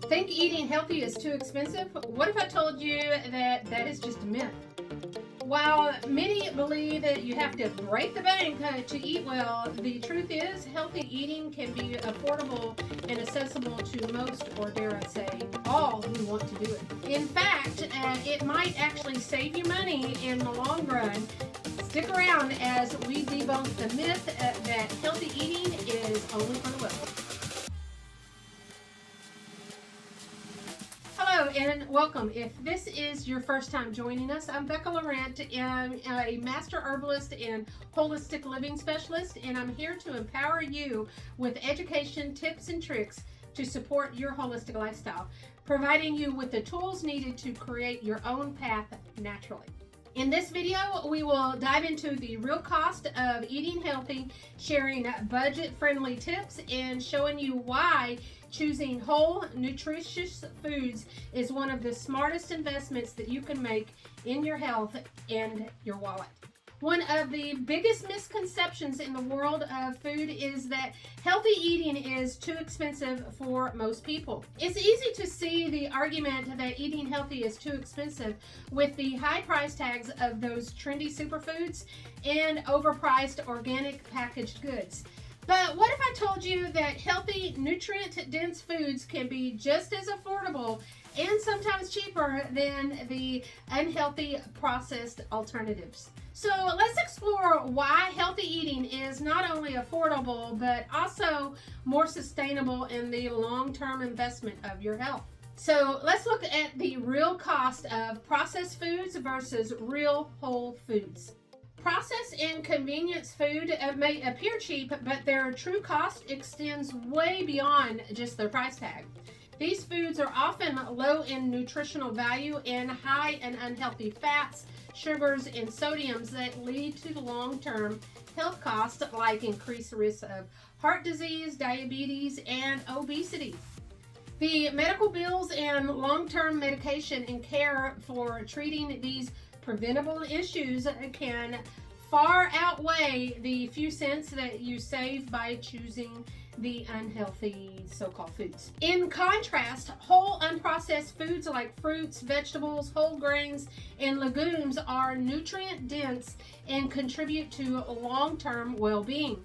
Think eating healthy is too expensive? What if I told you that that is just a myth? While many believe that you have to break the bank to eat well, the truth is healthy eating can be affordable and accessible to most, or dare I say, all who want to do it. In fact, it might actually save you money in the long run. Stick around as we debunk the myth that healthy eating is only for the wealthy. Hello and welcome. If this is your first time joining us, I'm Bekka and a master herbalist and holistic living specialist, and I'm here to empower you with education, tips, and tricks to support your holistic lifestyle, providing you with the tools needed to create your own path naturally. In this video, we will dive into the real cost of eating healthy, sharing budget-friendly tips, and showing you why choosing whole, nutritious foods is one of the smartest investments that you can make in your health and your wallet. One of the biggest misconceptions in the world of food is that healthy eating is too expensive for most people. It's easy to see the argument that eating healthy is too expensive with the high price tags of those trendy superfoods and overpriced organic packaged goods. But what if I told you that healthy, nutrient-dense foods can be just as affordable and sometimes cheaper than the unhealthy processed alternatives? So let's explore why healthy eating is not only affordable, but also more sustainable in the long-term investment of your health. So let's look at the real cost of processed foods versus real whole foods. Processed and convenience food may appear cheap, but their true cost extends way beyond just their price tag. These foods are often low in nutritional value and high in unhealthy fats, sugars, and sodiums that lead to long-term health costs like increased risk of heart disease, diabetes, and obesity. The medical bills and long-term medication and care for treating these preventable issues can far outweigh the few cents that you save by choosing the unhealthy so-called foods. In contrast, whole unprocessed foods like fruits, vegetables, whole grains, and legumes are nutrient dense and contribute to long-term well-being.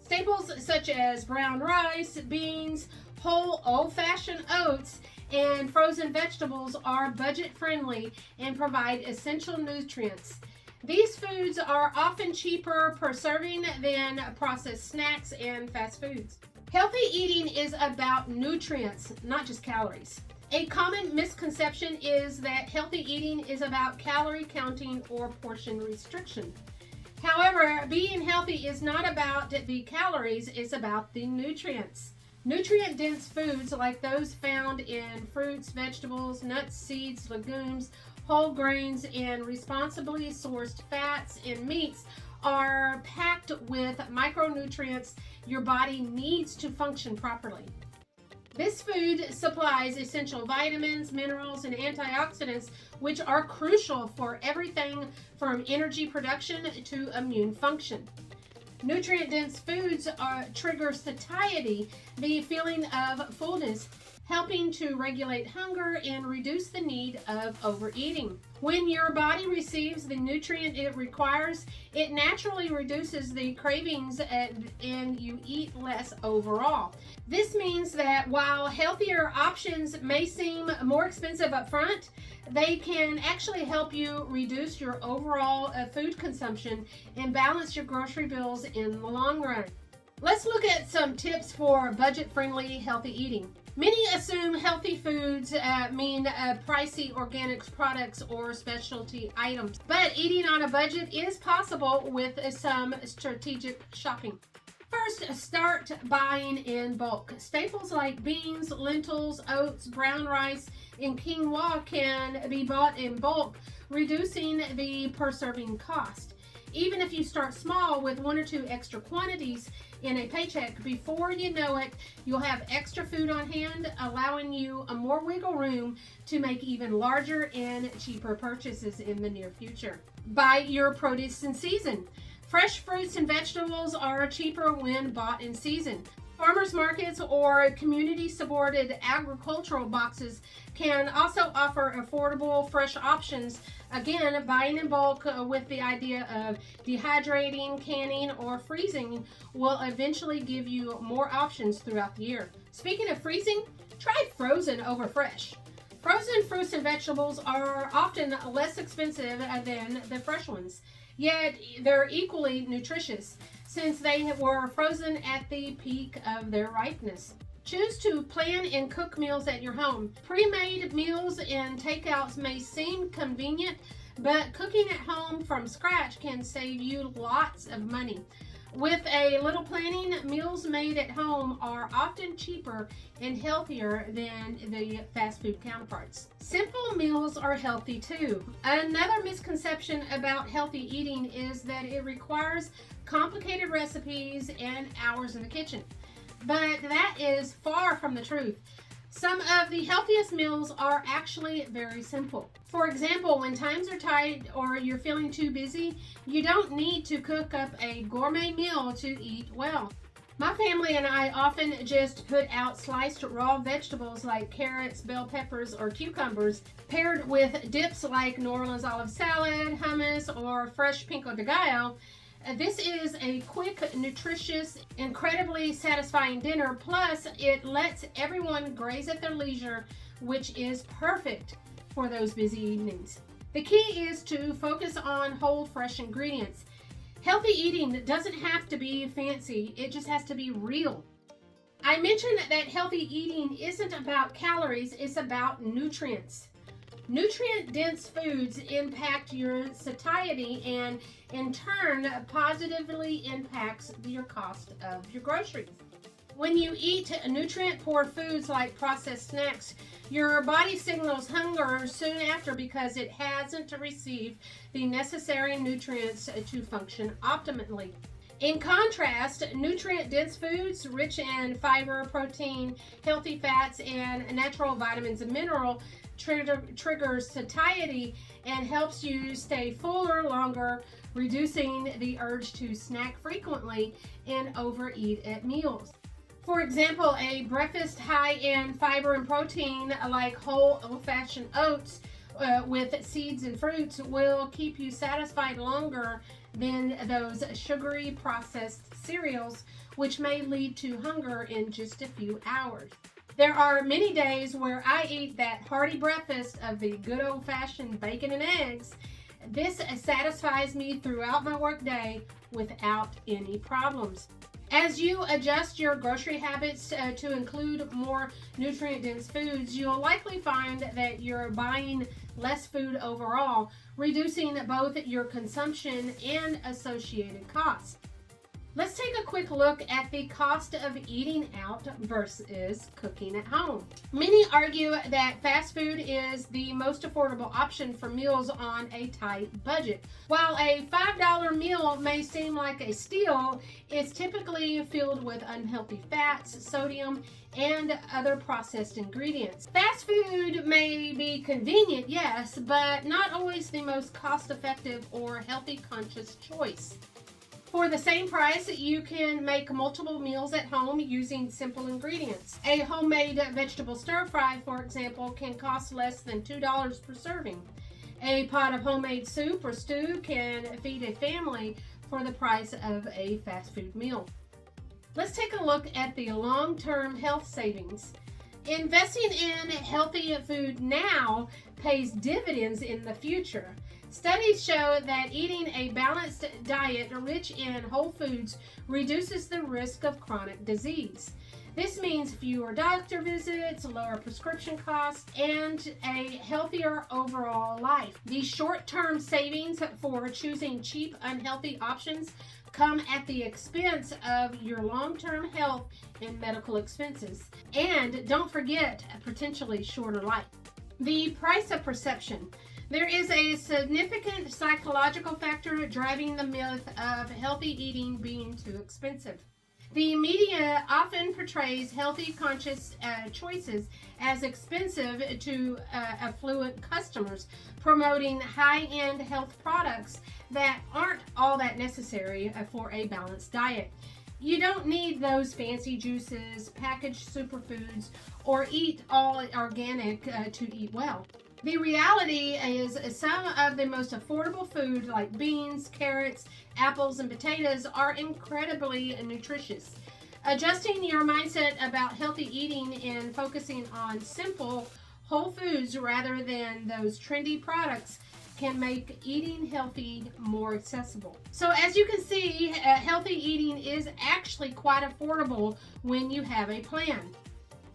Staples such as brown rice, beans, whole old-fashioned oats, and frozen vegetables are budget-friendly and provide essential nutrients. These foods are often cheaper per serving than processed snacks and fast foods. Healthy eating is about nutrients, not just calories. A common misconception is that healthy eating is about calorie counting or portion restriction. However, being healthy is not about the calories, it's about the nutrients. Nutrient-dense foods like those found in fruits, vegetables, nuts, seeds, legumes, whole grains, and responsibly sourced fats and meats are packed with micronutrients your body needs to function properly. This food supplies essential vitamins, minerals, and antioxidants, which are crucial for everything from energy production to immune function. Nutrient-dense foods trigger satiety, the feeling of fullness, helping to regulate hunger and reduce the need of overeating. When your body receives the nutrient it requires, it naturally reduces the cravings and you eat less overall. This means that while healthier options may seem more expensive up front, they can actually help you reduce your overall food consumption and balance your grocery bills in the long run. Let's look at some tips for budget-friendly healthy eating. Many assume healthy foods mean pricey organic products or specialty items, but eating on a budget is possible with some strategic shopping. First, start buying in bulk. Staples like beans, lentils, oats, brown rice, and quinoa can be bought in bulk, reducing the per serving cost. Even if you start small with 1 or 2 extra quantities in a paycheck, before you know it, you'll have extra food on hand, allowing you a more wiggle room to make even larger and cheaper purchases in the near future. Buy your produce in season. Fresh fruits and vegetables are cheaper when bought in season. Farmers markets or community-supported agricultural boxes can also offer affordable, fresh options. Again, buying in bulk with the idea of dehydrating, canning, or freezing will eventually give you more options throughout the year. Speaking of freezing, try frozen over fresh. Frozen fruits and vegetables are often less expensive than the fresh ones, yet they're equally nutritious since they were frozen at the peak of their ripeness. Choose to plan and cook meals at your home. Pre-made meals and takeouts may seem convenient, but cooking at home from scratch can save you lots of money. With a little planning, meals made at home are often cheaper and healthier than the fast food counterparts. Simple meals are healthy too. Another misconception about healthy eating is that it requires complicated recipes and hours in the kitchen. But that is far from the truth. Some of the healthiest meals are actually very simple. For example, when times are tight or you're feeling too busy, you don't need to cook up a gourmet meal to eat well. My family and I often just put out sliced raw vegetables like carrots, bell peppers, or cucumbers, paired with dips like New Orleans olive salad, hummus, or fresh pico de gallo. This is a quick, nutritious, incredibly satisfying dinner, plus it lets everyone graze at their leisure, which is perfect for those busy evenings. The key is to focus on whole, fresh ingredients. Healthy eating doesn't have to be fancy, it just has to be real. I mentioned that healthy eating isn't about calories, it's about nutrients. Nutrient-dense foods impact your satiety and in turn positively impacts your cost of your groceries. When you eat nutrient-poor foods like processed snacks, your body signals hunger soon after because it hasn't received the necessary nutrients to function optimally. In contrast, nutrient-dense foods rich in fiber, protein, healthy fats, and natural vitamins and minerals triggers satiety and helps you stay fuller longer, reducing the urge to snack frequently and overeat at meals. For example, a breakfast high in fiber and protein like whole old-fashioned oats with seeds and fruits will keep you satisfied longer than those sugary processed cereals, which may lead to hunger in just a few hours. There are many days where I eat that hearty breakfast of the good old-fashioned bacon and eggs. This satisfies me throughout my workday without any problems. As you adjust your grocery habits to include more nutrient-dense foods, you'll likely find that you're buying less food overall, reducing both your consumption and associated costs. Let's take a quick look at the cost of eating out versus cooking at home. Many argue that fast food is the most affordable option for meals on a tight budget. While a $5 meal may seem like a steal, it's typically filled with unhealthy fats, sodium, and other processed ingredients. Fast food may be convenient, yes, but not always the most cost-effective or healthy-conscious choice. For the same price, you can make multiple meals at home using simple ingredients. A homemade vegetable stir-fry, for example, can cost less than $2 per serving. A pot of homemade soup or stew can feed a family for the price of a fast food meal. Let's take a look at the long-term health savings. Investing in healthy food now pays dividends in the future. Studies show that eating a balanced diet rich in whole foods reduces the risk of chronic disease. This means fewer doctor visits, lower prescription costs, and a healthier overall life. These short-term savings for choosing cheap, unhealthy options come at the expense of your long-term health and medical expenses. And don't forget a potentially shorter life. The price of perception. There is a significant psychological factor driving the myth of healthy eating being too expensive. The media often portrays healthy, conscious choices as expensive to affluent customers, promoting high-end health products that aren't all that necessary for a balanced diet. You don't need those fancy juices, packaged superfoods, or eat all organic to eat well. The reality is some of the most affordable food like beans, carrots, apples, and potatoes are incredibly nutritious. Adjusting your mindset about healthy eating and focusing on simple, whole foods rather than those trendy products can make eating healthy more accessible. So as you can see, healthy eating is actually quite affordable when you have a plan.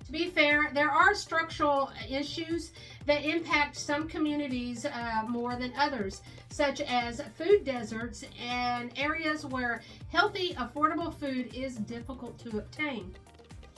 To be fair, there are structural issues that impact some communities more than others, such as food deserts and areas where healthy, affordable food is difficult to obtain.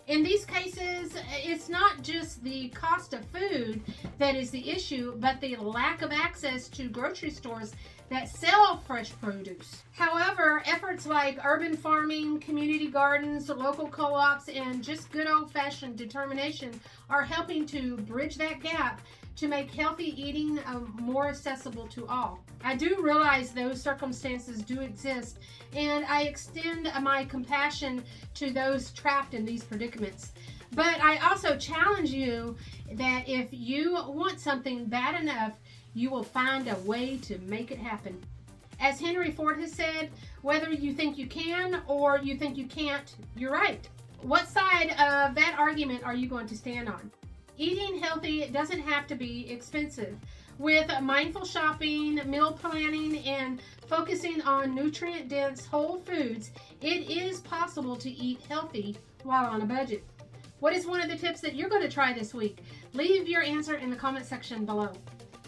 In these cases, it's not just the cost of food that is the issue, but the lack of access to grocery stores that sell fresh produce. However, efforts like urban farming, community gardens, local co-ops, and just good old-fashioned determination are helping to bridge that gap to make healthy eating more accessible to all. I do realize those circumstances do exist, and I extend my compassion to those trapped in these predicaments. But I also challenge you that if you want something bad enough, you will find a way to make it happen. As Henry Ford has said, whether you think you can or you think you can't, you're right. What side of that argument are you going to stand on? Eating healthy doesn't have to be expensive. With mindful shopping, meal planning, and focusing on nutrient-dense whole foods, it is possible to eat healthy while on a budget. What is one of the tips that you're going to try this week? Leave your answer in the comment section below.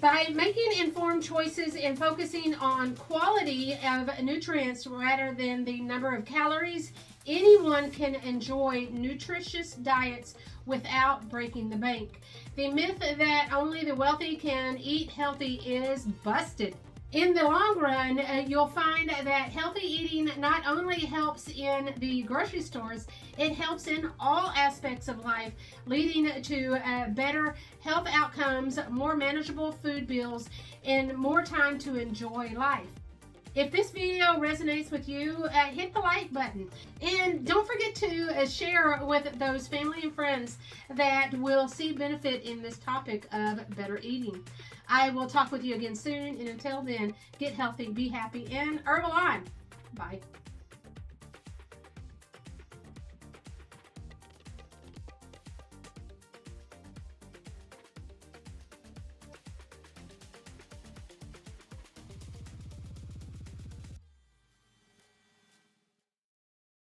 By making informed choices and focusing on quality of nutrients rather than the number of calories, anyone can enjoy nutritious diets without breaking the bank. The myth that only the wealthy can eat healthy is busted. In the long run, you'll find that healthy eating not only helps in the grocery stores, it helps in all aspects of life, leading to better health outcomes, more manageable food bills, and more time to enjoy life. If this video resonates with you, hit the like button. And don't forget to share with those family and friends that will see benefit in this topic of better eating. I will talk with you again soon, and until then, get healthy, be happy, and herbal on. Bye.